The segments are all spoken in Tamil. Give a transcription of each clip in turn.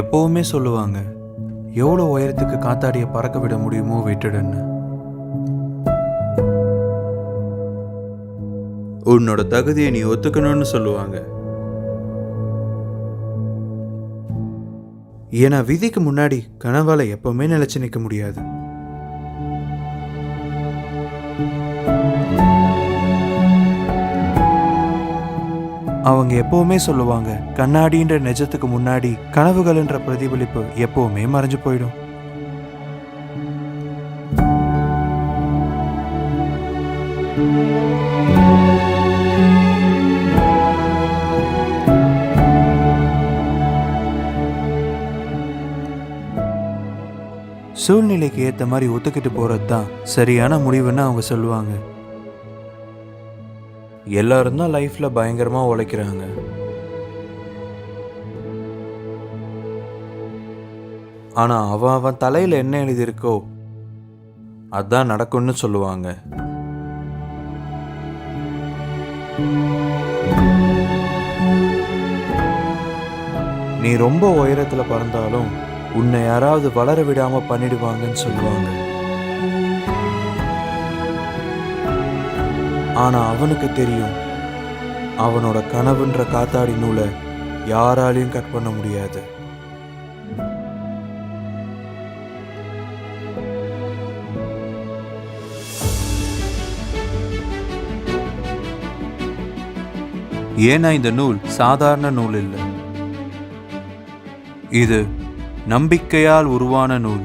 எப்பவுமே சொல்லுவாங்க, எவ்வளோ உயரத்துக்கு காத்தாடியை பறக்க விட முடியுமோ விட்டுடுன்னு. உன்னோட தகுதியை நீ ஒத்துக்கணும்னு சொல்லுவாங்க. ஏன்னா விதிக்கு முன்னாடி கனவால எப்பவுமே நிலைச்சு நிற்க முடியாது. அவங்க எப்பவுமே சொல்லுவாங்க, கண்ணாடின்ற நிஜத்துக்கு முன்னாடி கனவுகள்ன்ற பிரதிபலிப்பு எப்பவுமே மறைஞ்சு போயிடும். சூழ்நிலைக்கு ஏற்ற மாதிரி ஒத்துக்கிட்டு போறது தான் சரியான முடிவுன்னு அவங்க சொல்லுவாங்க. எல்லாரும் தான் லைஃப்ல பயங்கரமா உழைக்கிறாங்க. ஆனா அவன் தலையில என்ன எழுதியிருக்கோ அதான் நடக்கும்னு சொல்லுவாங்க. நீ ரொம்ப உயரத்துல பறந்தாலும் உன்னை யாராவது வளர விடாம பண்ணிடுவாங்கன்னு சொல்லுவாங்க. ஆனா அவனுக்கு தெரியும், அவனோட கனவுன்ற காத்தாடி நூலை யாராலையும் கட் பண்ண முடியாது. ஏன்னா இந்த நூல் சாதாரண நூல் இல்லை, இது நம்பிக்கையால் உருவான நூல்.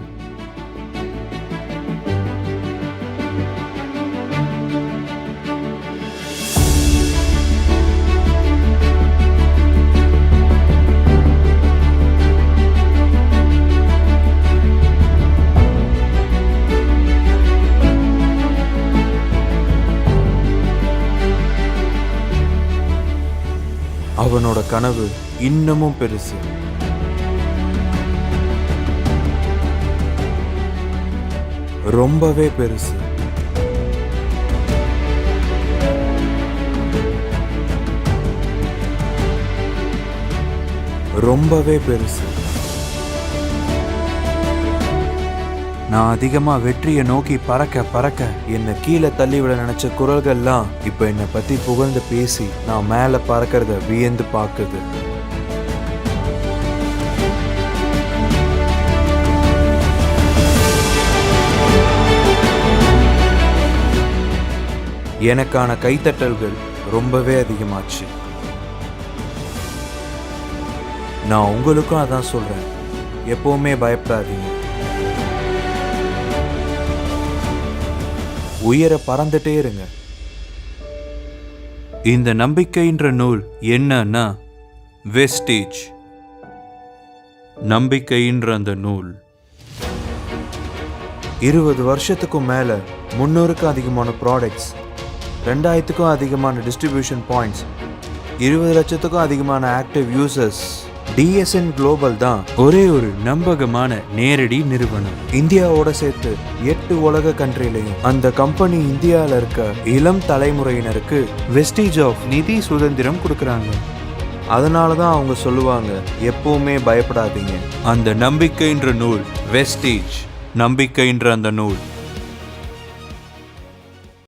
அவனோட கனவு இன்னமும் பெருசு. ரொம்பவே பெருசு. ரொம்பவே பெருசு. நான் அதிகமா வெற்றியை நோக்கி பறக்க பறக்க என்னை கீழே தள்ளிவிட நினைச்ச குரல்கள்லாம் இப்ப என்னை பத்தி புகழ்ந்து பேசி நான் மேல பறக்கிறத வியந்து பார்க்குது. எனக்கான கைத்தட்டல்கள் ரொம்பவே அதிகமாச்சு. நான் உங்களுக்கும் அதான் சொல்றேன், எப்பவுமே பயப்படாதீங்க. உயர பறந்துட்டே இருங்க. இந்த நம்பிக்கைன்ற நூல் என்னன்னா வெஸ்டேஜ். நம்பிக்கைன்ற அந்த நூல் 20 வருஷத்துக்கும் மேல 300க்கும் அதிகமான ப்ராடக்ட்ஸ், 2000க்கும் அதிகமான டிஸ்ட்ரிபியூஷன் பாயிண்ட்ஸ், 20 லட்சத்துக்கும் அதிகமான ஆக்டிவ் யூசர்ஸ். DSN குளோபல் தான் ஒரே ஒரு நம்பகமான நேரடி நிறுவனம். இந்தியாவோட சேர்த்து 8 உலக கண்ட்ரிலையும் அந்த கம்பெனி இந்தியாவில் இருக்க இளம் தலைமுறையினருக்கு வெஸ்டேஜ் ஆஃப் நிதி சுதந்திரம் கொடுக்குறாங்க. அதனால தான் அவங்க சொல்லுவாங்க, எப்பவுமே பயப்படாதீங்க. அந்த நம்பிக்கைன்ற நூல் வெஸ்டேஜ். நம்பிக்கைன்ற அந்த நூல்